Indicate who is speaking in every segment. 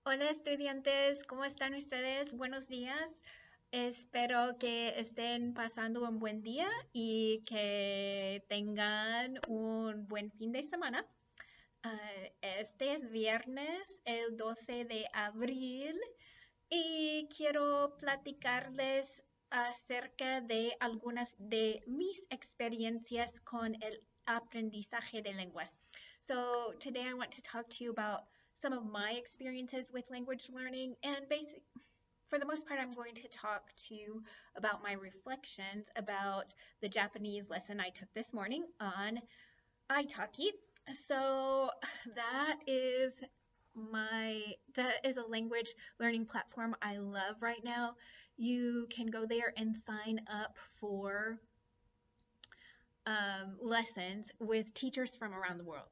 Speaker 1: Hola estudiantes, ¿cómo están ustedes? Buenos días. Espero que estén pasando un buen día y que tengan un buen fin de semana. Ah, este es viernes, el 12 de abril, y quiero platicarles acerca de algunas de mis experiencias con el aprendizaje de lenguas. So today I want to talk to you about some of my experiences with language learning, and for the most part I'm going to talk to you about my reflections about the Japanese lesson I took this morning on italki. So that is that is a language learning platform I love right now. You can go there and sign up for lessons with teachers from around the world.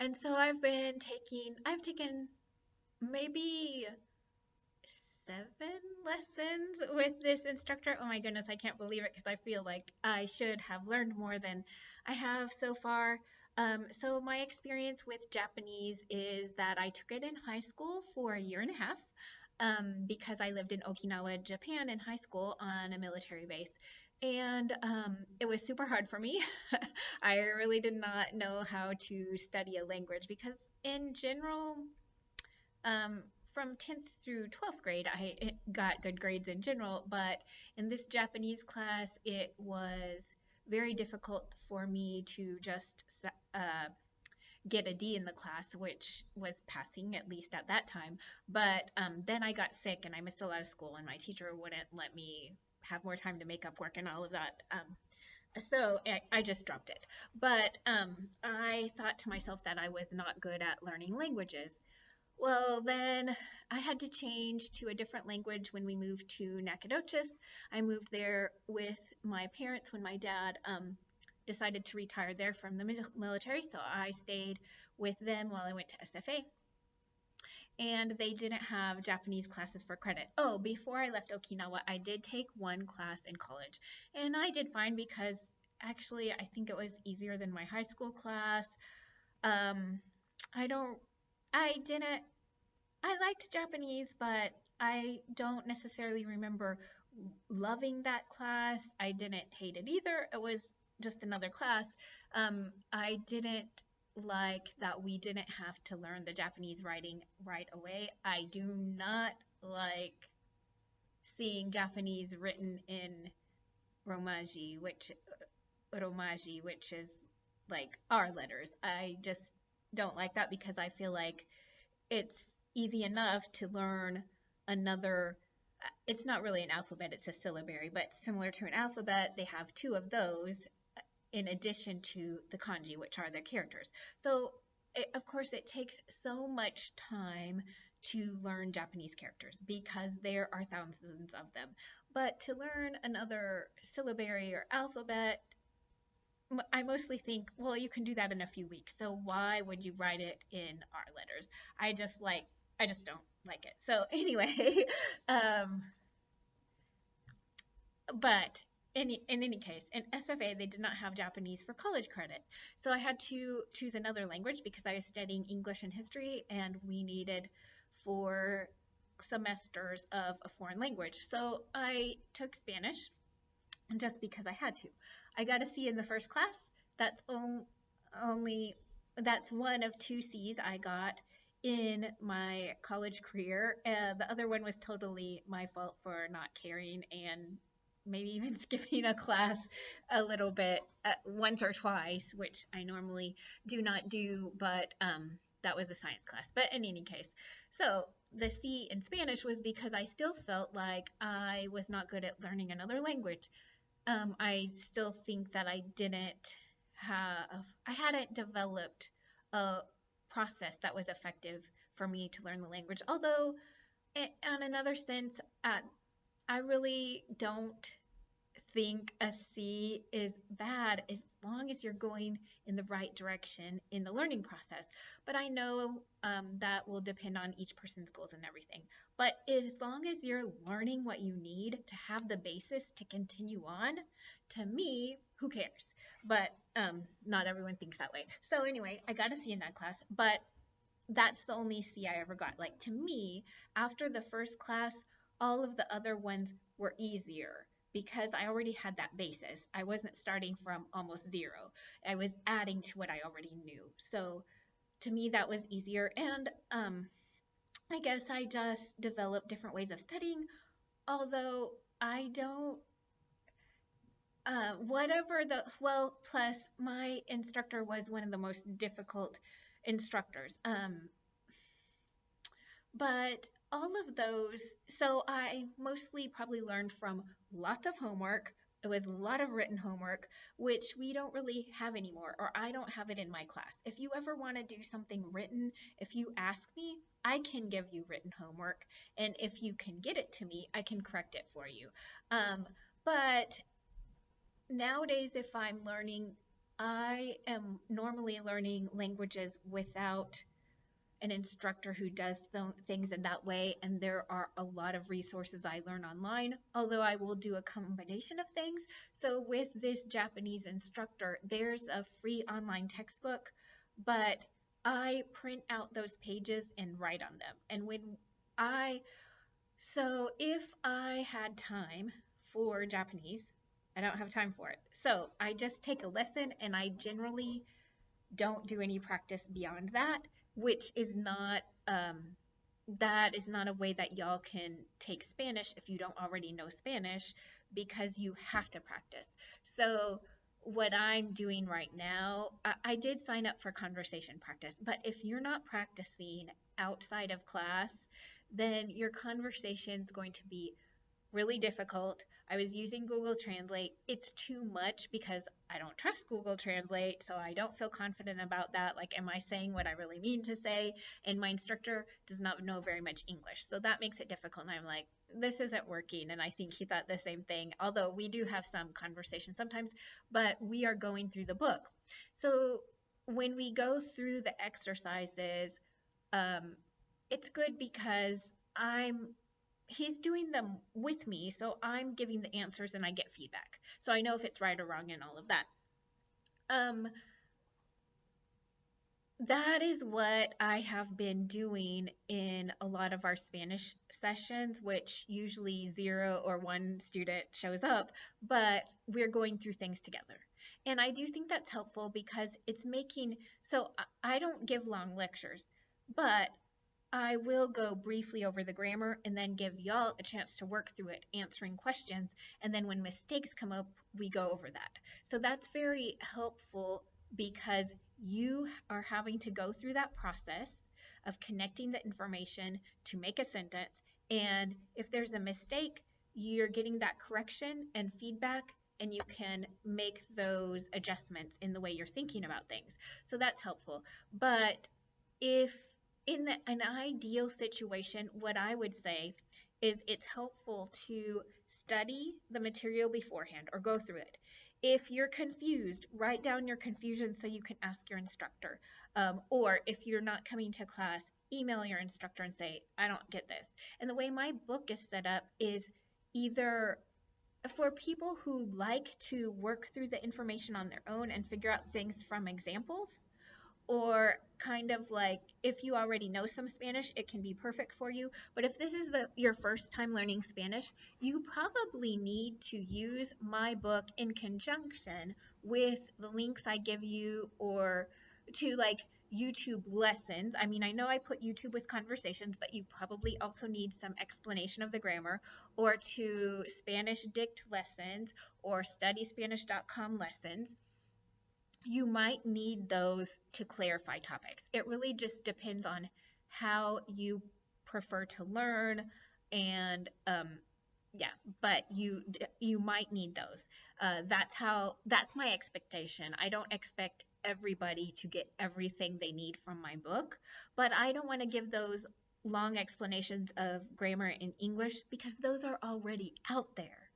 Speaker 1: And so I've taken maybe 7 lessons with this instructor. Oh my goodness, I can't believe it because I feel like I should have learned more than I have so far. So my experience with Japanese is that I took it in high school for a year and a half, because I lived in Okinawa, Japan in high school on a military base. And it was super hard for me. I really did not know how to study a language because, in general, um, from 10th through 12th grade, I got good grades in general, but in this Japanese class, it was very difficult for me to just get a D in the class, which was passing, at least at that time. But then I got sick and I missed a lot of school, and my teacher wouldn't let me have more time to make up work and all of that. So I just dropped it. But I thought to myself that I was not good at learning languages. Well, then I had to change to a different language when we moved to Nacogdoches. I moved there with my parents when my dad decided to retire there from the military, so I stayed with them while I went to SFA. And they didn't have Japanese classes for credit. Oh, before I left Okinawa, I did take one class in college, and I did fine because actually I think it was easier than my high school class. Um, I don't, I didn't I liked Japanese, but I don't necessarily remember loving that class. I didn't hate it either. It was just another class. I didn't like that we didn't have to learn the Japanese writing right away. I do not like seeing Japanese written in romaji, which is like our letters. I just don't like that because I feel like it's easy enough to learn another. It's not really an alphabet, it's a syllabary, but similar to an alphabet, they have two of those in addition to the kanji, which are the characters. So of course it takes so much time to learn Japanese characters because there are thousands of them. But to learn another syllabary or alphabet, I mostly think, well, you can do that in a few weeks. So why would you write it in our letters? I just like, I just don't like it. So anyway, um, but in any case, in SFA, they did not have Japanese for college credit. So I had to choose another language because I was studying English and history, and we needed 4 semesters of a foreign language. So I took Spanish just because I had to. I got a C in the first class. That's only that's one of 2 C's I got in my college career. The other one was totally my fault for not caring and maybe even skipping a class a little bit, once or twice, which I normally do not do, but that was a science class. But in any case, so the C in Spanish was because I still felt like I was not good at learning another language. I still think that I hadn't developed a process that was effective for me to learn the language. Although, on another sense, I really don't think a C is bad as long as you're going in the right direction in the learning process. But I know that will depend on each person's goals and everything. But as long as you're learning what you need to have the basis to continue on, to me, who cares? But not everyone thinks that way. So anyway, I got a C in that class, but that's the only C I ever got. Like to me, after the first class, all of the other ones were easier because I already had that basis. I wasn't starting from almost zero. I was adding to what I already knew. So to me, that was easier. And I guess I just developed different ways of studying, although I don't whatever the well plus my instructor was one of the most difficult instructors, but all of those, so I mostly probably learned from lots of homework. It was a lot of written homework, which we don't really have anymore, or I don't have it in my class. If you ever want to do something written, if you ask me, I can give you written homework, and if you can get it to me, I can correct it for you. But nowadays, if I'm learning, I am normally learning languages without an instructor who does things in that way, and there are a lot of resources I learn online, although I will do a combination of things. So with this Japanese instructor, there's a free online textbook, but I print out those pages and write on them. And I so if I had time for Japanese, I don't have time for it. So I just take a lesson and I generally don't do any practice beyond that, which is not that is not a way that y'all can take Spanish if you don't already know Spanish, because you have to practice. So what I'm doing right now, I did sign up for conversation practice, but if you're not practicing outside of class, then your conversation's going to be really difficult. I was using Google Translate. It's too much because I don't trust Google Translate, so I don't feel confident about that. Like, am I saying what I really mean to say? And my instructor does not know very much English, so that makes it difficult. And I'm like, this isn't working. And I think he thought the same thing, although we do have some conversation sometimes, but we are going through the book. So when we go through the exercises, um, it's good because I'm he's doing them with me, so I'm giving the answers and I get feedback. So I know if it's right or wrong and all of that. Um, that is what I have been doing in a lot of our Spanish sessions, which usually 0 or 1 student shows up, but we're going through things together. And I do think that's helpful because it's making, so I don't give long lectures, but I will go briefly over the grammar and then give y'all a chance to work through it, answering questions. And then when mistakes come up, we go over that. So that's very helpful because you are having to go through that process of connecting the information to make a sentence. And if there's a mistake, you're getting that correction and feedback, and you can make those adjustments in the way you're thinking about things. So that's helpful. But if in an ideal situation, what I would say is it's helpful to study the material beforehand or go through it. If you're confused, write down your confusion so you can ask your instructor. Or if you're not coming to class, email your instructor and say, I don't get this. And the way my book is set up is either for people who like to work through the information on their own and figure out things from examples, or kind of like if you already know some Spanish, it can be perfect for you. But if this is your first time learning Spanish, you probably need to use my book in conjunction with the links I give you, or to like YouTube lessons. I mean, I know I put YouTube with conversations, but you probably also need some explanation of the grammar, or to Spanish Dict lessons or studyspanish.com lessons. You might need those to clarify topics. It really just depends on how you prefer to learn, and yeah, but you might need those. That's my expectation. I don't expect everybody to get everything they need from my book, but I don't want to give those long explanations of grammar in English because those are already out there.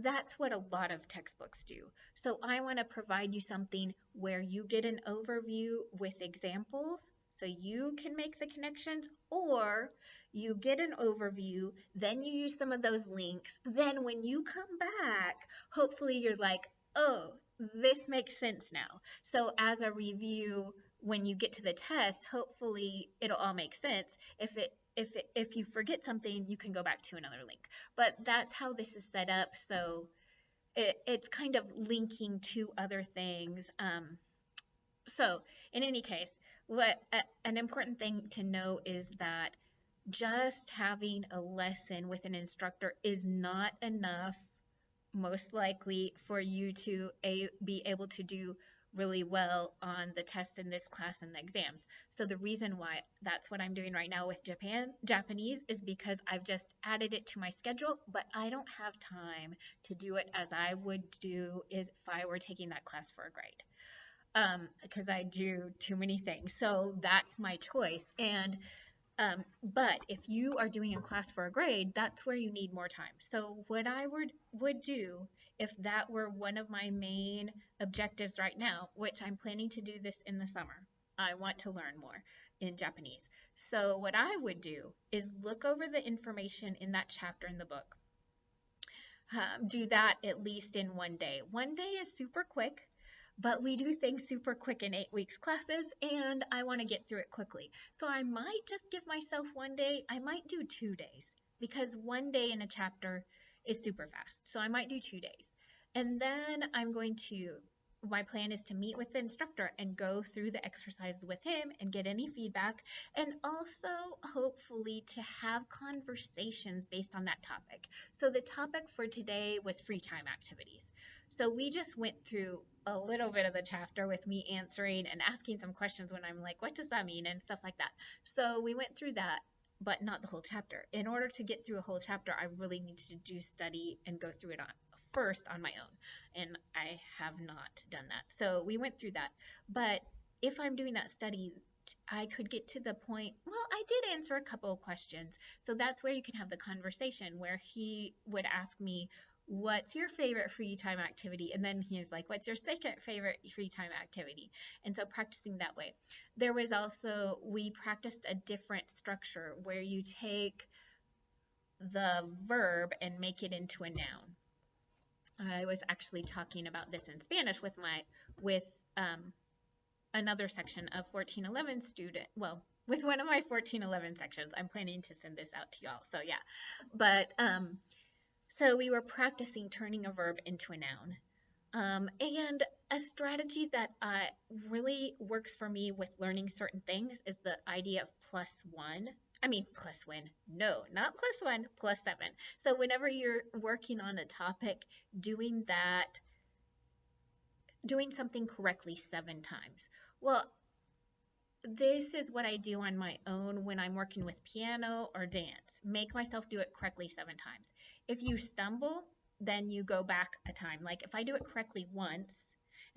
Speaker 1: That's what a lot of textbooks do. So I want to provide you something where you get an overview with examples so you can make the connections, or you get an overview, then you use some of those links. Then when you come back, hopefully you're like, oh, this makes sense now. So as a review, when you get to the test, hopefully it'll all make sense. If you forget something, you can go back to another link. But that's how this is set up. So it's kind of linking to other things. So in any case, an important thing to know is that just having a lesson with an instructor is not enough, most likely, for you to be able to do really well on the tests in this class and the exams. So the reason why that's what I'm doing right now with Japanese is because I've just added it to my schedule, but I don't have time to do it as I would do if I were taking that class for a grade. Because I do too many things. So that's my choice. But if you are doing a class for a grade, that's where you need more time. So what I would do if that were one of my main objectives right now, which I'm planning to do this in the summer, I want to learn more in Japanese. So what I would do is look over the information in that chapter in the book. Do that at least in one day. One day is super quick, but we do things super quick in 8 weeks classes, and I want to get through it quickly. So I might just give myself one day. I might do 2 days because one day in a chapter is super fast. So I might do 2 days. And then my plan is to meet with the instructor and go through the exercises with him and get any feedback, and also hopefully to have conversations based on that topic. So the topic for today was free time activities. So we just went through a little bit of the chapter with me answering and asking some questions when I'm like, what does that mean? And stuff like that. So we went through that, but not the whole chapter. In order to get through a whole chapter, I really need to do study and go through it first on my own. And I have not done that. So we went through that. But if I'm doing that study, I could get to the point, well, I did answer a couple of questions. So that's where you can have the conversation where he would ask me, what's your favorite free time activity? And then he is like, what's your second favorite free time activity? And so practicing that way. There was also, we practiced a different structure where you take the verb and make it into a noun. I was actually talking about this in Spanish with another section of 1411 student, well, with one of my 1411 sections. I'm planning to send this out to y'all. So yeah, but so we were practicing turning a verb into a noun. And a strategy that really works for me with learning certain things is the idea of plus one. I mean, plus one. No, not plus one, plus 7. So whenever you're working on a topic, doing something correctly 7 times. Well, this is what I do on my own when I'm working with piano or dance. Make myself do it correctly 7 times. If you stumble, then you go back a time. Like if I do it correctly once,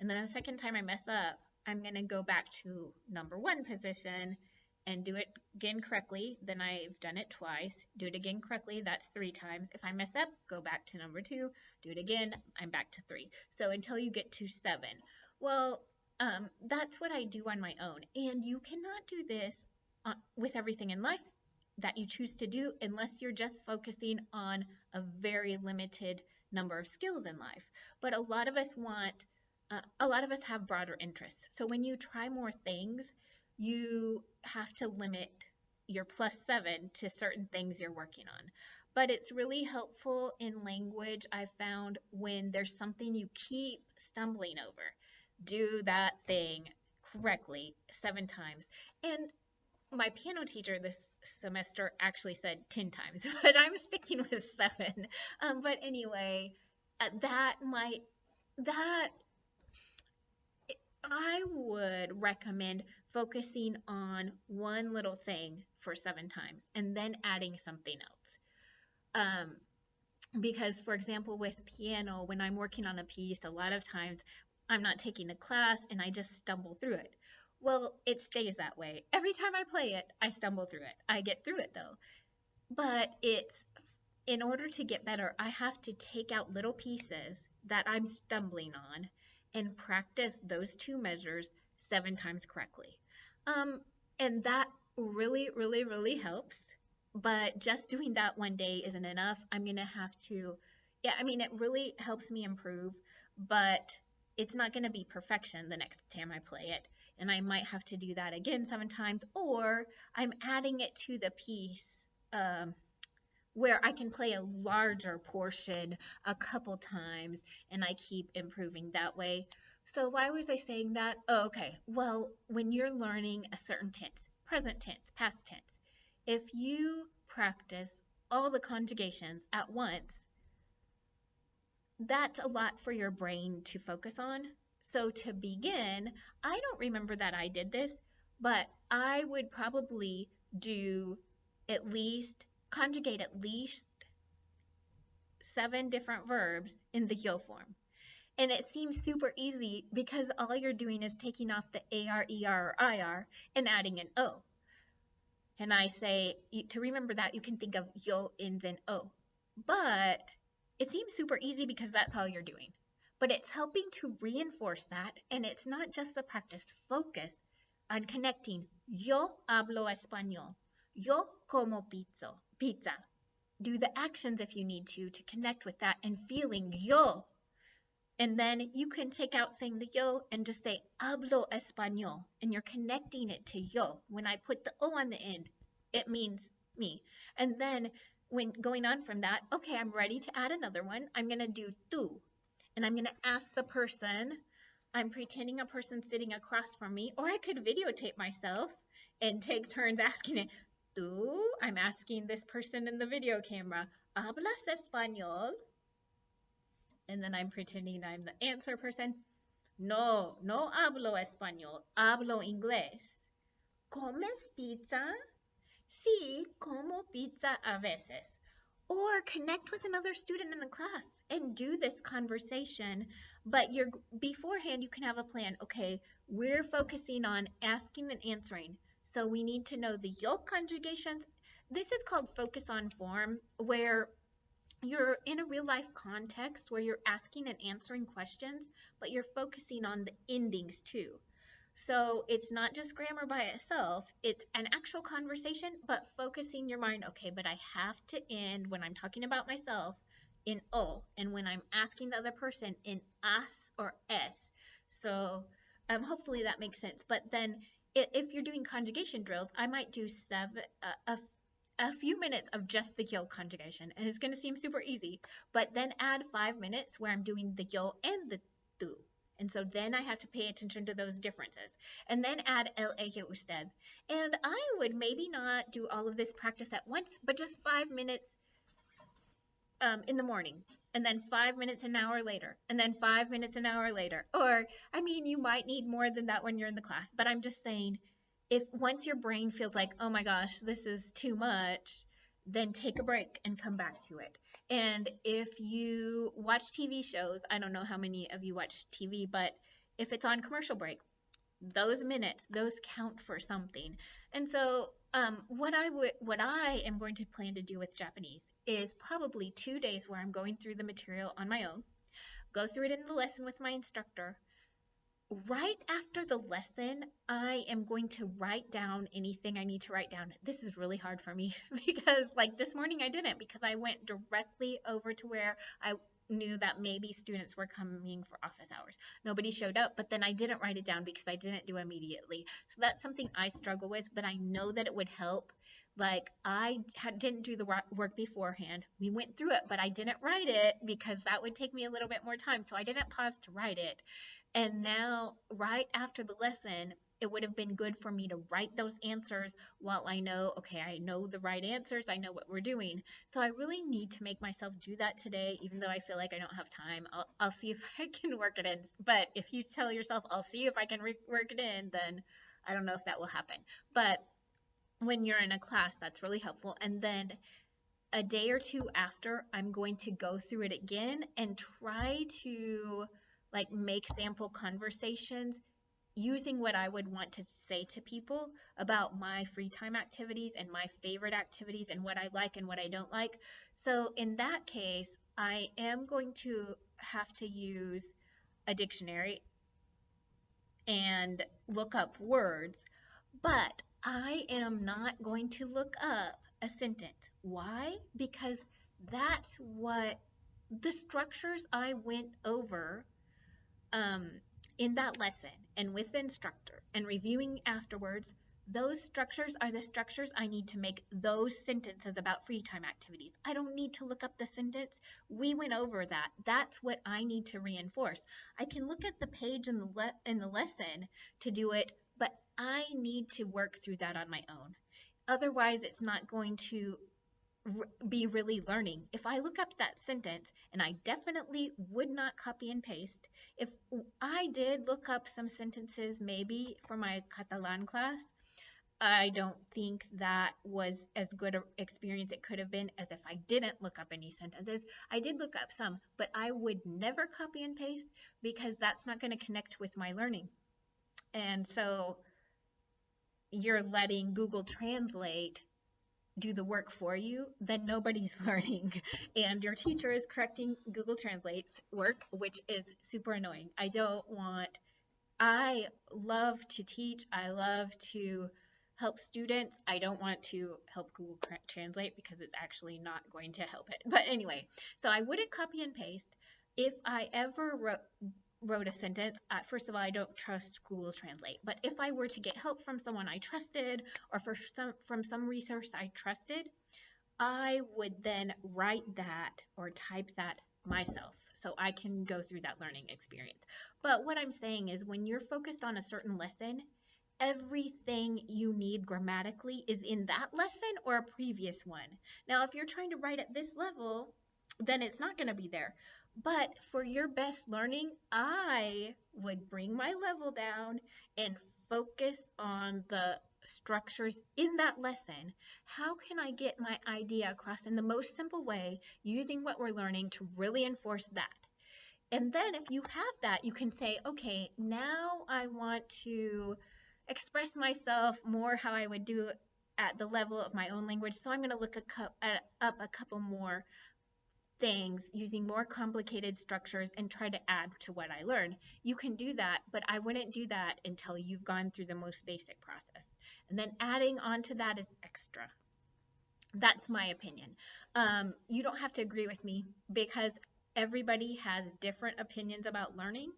Speaker 1: and then the second time I mess up, I'm going to go back to number 1 position and do it again correctly. Then I've done it twice. Do it again correctly. That's 3 times. If I mess up, go back to number 2. Do it again. I'm back to 3. So until you get to 7. Well, that's what I do on my own. And you cannot do this with everything in life that you choose to do unless you're just focusing on a very limited number of skills in life. But a lot of us have broader interests. So when you try more things, you have to limit your plus 7 to certain things you're working on. But it's really helpful in language, I found, when there's something you keep stumbling over. Do that thing correctly 7 times. And my piano teacher this semester actually said 10 times, but I'm sticking with 7. But anyway, I would recommend focusing on one little thing for 7 times and then adding something else. Because, for example, with piano, when I'm working on a piece, a lot of times I'm not taking a class and I just stumble through it. Well, it stays that way. Every time I play it, I stumble through it. I get through it though. But in order to get better, I have to take out little pieces that I'm stumbling on and practice those 2 measures 7 times correctly. And that really, really, really helps. But just doing that one day isn't enough. I'm going to have to, it really helps me improve, but it's not going to be perfection the next time I play it. and I might have to do that again 7 times, or I'm adding it to the piece um, where I can play a larger portion a couple times and I keep improving that way. So why was I saying that? Oh, okay. Well, when you're learning a certain tense, present tense, past tense, if you practice all the conjugations at once, that's a lot for your brain to focus on. So to begin, I don't remember that I did this, but I would probably do at least conjugate at least 7 different verbs in the yo form. And it seems super easy because all you're doing is taking off the AR, ER, or IR and adding an O. And I say, to remember that, you can think of yo ends in O. But it seems super easy because that's all you're doing. But it's helping to reinforce that, and it's not just the practice. Focus on connecting. Yo hablo español. Yo como pizza. Do the actions if you need to connect with that and feeling yo. And then you can take out saying the yo and just say hablo español, and you're connecting it to yo. When I put the O on the end, it means me. And then when going on from that, okay, I'm ready to add another one. I'm going to do tú, and I'm going to ask the person. I'm pretending a person sitting across from me, or I could videotape myself and take turns asking it. Tú, I'm asking this person in the video camera, ¿hablas español? And then I'm pretending I'm the answer person. No, no hablo español, hablo inglés. ¿Comes pizza? Sí, como pizza a veces. Or connect with another student in the class and do this conversation. But beforehand, you can have a plan. Okay, we're focusing on asking and answering. So we need to know the yo conjugations. This is called focus on form, where you're in a real life context where you're asking and answering questions, but you're focusing on the endings too. So it's not just grammar by itself, it's an actual conversation, but focusing your mind, okay, but I have to end when I'm talking about myself in O, and when I'm asking the other person in as or s. So hopefully that makes sense. But then if you're doing conjugation drills, I might do a few minutes of just the yo conjugation, and it's going to seem super easy, but then add 5 minutes where I'm doing the yo and the tú. And so then I have to pay attention to those differences. And then add el, ella, usted. And I would maybe not do all of this practice at once, but just 5 minutes in the morning. And then 5 minutes an hour later. And then 5 minutes an hour later. Or, I mean, you might need more than that when you're in the class. But I'm just saying, if once your brain feels like, oh my gosh, this is too much, then take a break and come back to it. And if you watch TV shows, I don't know how many of you watch TV, but if it's on commercial break, those minutes, those count for something. And so what I am going to plan to do with Japanese is probably 2 days where I'm going through the material on my own, go through it in the lesson with my instructor. Right after the lesson, I am going to write down anything I need to write down. This is really hard for me because like this morning I didn't, because I went directly over to where I knew that maybe students were coming for office hours. Nobody showed up, but then I didn't write it down because I didn't do immediately. So that's something I struggle with, but I know that it would help. Like didn't do the work beforehand. We went through it, but I didn't write it because that would take me a little bit more time. So I didn't pause to write it. And now, right after the lesson, it would have been good for me to write those answers while I know, okay, I know the right answers, I know what we're doing. So I really need to make myself do that today, even though I feel like I don't have time. I'll see if I can work it in. But if you tell yourself, I'll see if I can work it in, then I don't know if that will happen. But when you're in a class, that's really helpful. And then a day or two after, I'm going to go through it again and try to like make sample conversations using what I would want to say to people about my free time activities and my favorite activities and what I like and what I don't like. So in that case, I am going to have to use a dictionary and look up words, but I am not going to look up a sentence. Why? Because that's what the structures I went over in that lesson and with the instructor and reviewing afterwards, those structures are the structures I need to make those sentences about free time activities. I don't need to look up the sentence. We went over that. That's what I need to reinforce. I can look at the page in the lesson to do it, but I need to work through that on my own. Otherwise, it's not going to be really learning. If I look up that sentence, and I definitely would not copy and paste, if I did look up some sentences maybe for my Catalan class, I don't think that was as good an experience it could have been as if I didn't look up any sentences. I did look up some, but I would never copy and paste because that's not going to connect with my learning. And so you're letting Google Translate do the work for you, then nobody's learning. And your teacher is correcting Google Translate's work, which is super annoying. I love to teach. I love to help students. I don't want to help Google Translate because it's actually not going to help it. But anyway, so I wouldn't copy and paste. If I ever wrote a sentence, first of all, I don't trust Google Translate, but if I were to get help from someone I trusted or from some resource I trusted, I would then write that or type that myself so I can go through that learning experience. But what I'm saying is when you're focused on a certain lesson, everything you need grammatically is in that lesson or a previous one. Now, if you're trying to write at this level, then it's not going to be there. But for your best learning, I would bring my level down and focus on the structures in that lesson. How can I get my idea across in the most simple way using what we're learning to really enforce that? And then if you have that, you can say, okay, now I want to express myself more how I would do at the level of my own language. So I'm going to look up a couple more things using more complicated structures and try to add to what I learned. You can do that, but I wouldn't do that until you've gone through the most basic process. And then adding on to that is extra. That's my opinion. You don't have to agree with me because everybody has different opinions about learning.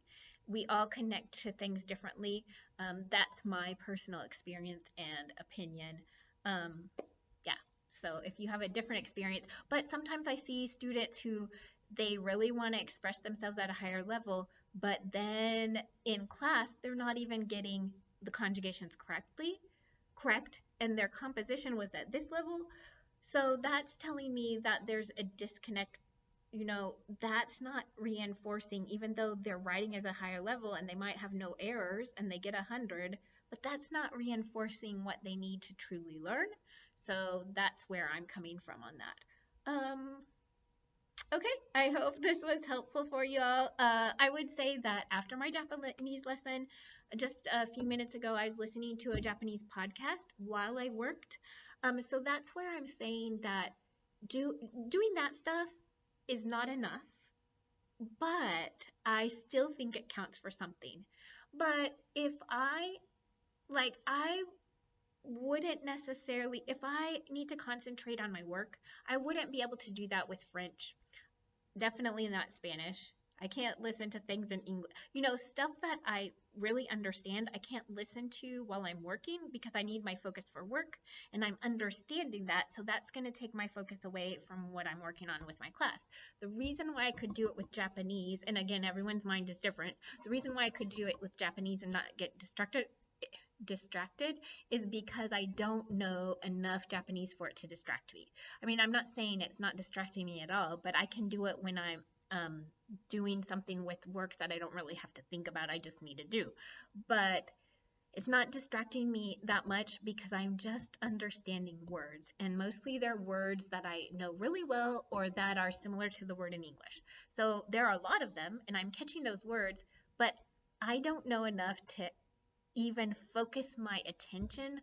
Speaker 1: We all connect to things differently. That's my personal experience and opinion. Yeah, so if you have a different experience, but sometimes I see students who they really want to express themselves at a higher level, but then in class, they're not even getting the conjugations correct, and their composition was at this level. So that's telling me that there's a disconnect. That's not reinforcing, even though they're writing as a higher level and they might have no errors and they get 100, but that's not reinforcing what they need to truly learn. So that's where I'm coming from on that. Okay, I hope this was helpful for you all. I would say that after my Japanese lesson, just a few minutes ago, I was listening to a Japanese podcast while I worked. So that's where I'm saying that doing that stuff is not enough, but I still think it counts for something. But if I wouldn't necessarily, if I need to concentrate on my work, I wouldn't be able to do that with French. Definitely not Spanish. I can't listen to things in English. Stuff that I really understand, I can't listen to while I'm working because I need my focus for work and I'm understanding that. So that's going to take my focus away from what I'm working on with my class. The reason why I could do it with Japanese, and again, everyone's mind is different. The reason why I could do it with Japanese and not get distracted is because I don't know enough Japanese for it to distract me. I mean, I'm not saying it's not distracting me at all, but I can do it when I'm doing something with work that I don't really have to think about. I just need to do. But it's not distracting me that much because I'm just understanding words. And mostly they're words that I know really well or that are similar to the word in English. So there are a lot of them and I'm catching those words, but I don't know enough to even focus my attention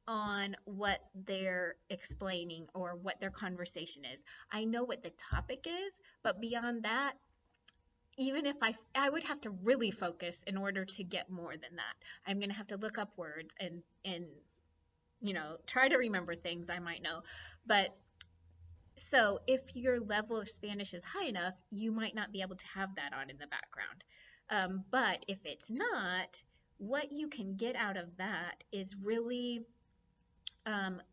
Speaker 1: on what they're explaining or what their conversation is. I know what the topic is, but beyond that, even if I would have to really focus in order to get more than that. I'm going to have to look up words and try to remember things I might know. But so if your level of Spanish is high enough, you might not be able to have that on in the background. But if it's not, what you can get out of that is really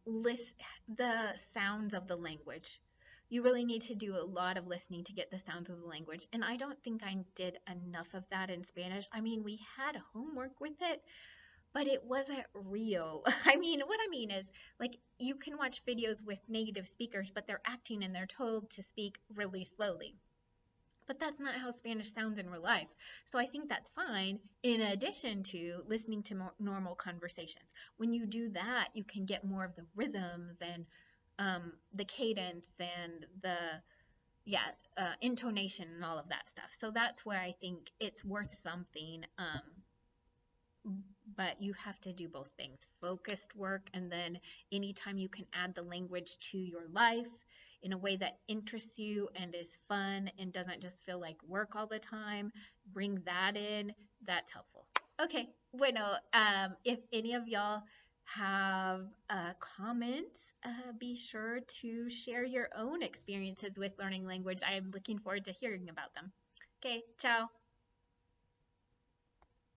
Speaker 1: list the sounds of the language. You really need to do a lot of listening to get the sounds of the language. And I don't think I did enough of that in Spanish. I mean, we had homework with it, but it wasn't real. I mean, what I mean is, like, you can watch videos with native speakers, but they're acting and they're told to speak really slowly. But that's not how Spanish sounds in real life. So I think that's fine in addition to listening to more normal conversations. When you do that, you can get more of the rhythms and the cadence and the yeah intonation and all of that stuff. So that's where I think it's worth something. But you have to do both things, focused work, and then anytime you can add the language to your life in a way that interests you and is fun and doesn't just feel like work all the time, bring that in. That's helpful. Okay, bueno, if any of y'all have comments, be sure to share your own experiences with learning language. I am looking forward to hearing about them. Okay, ciao.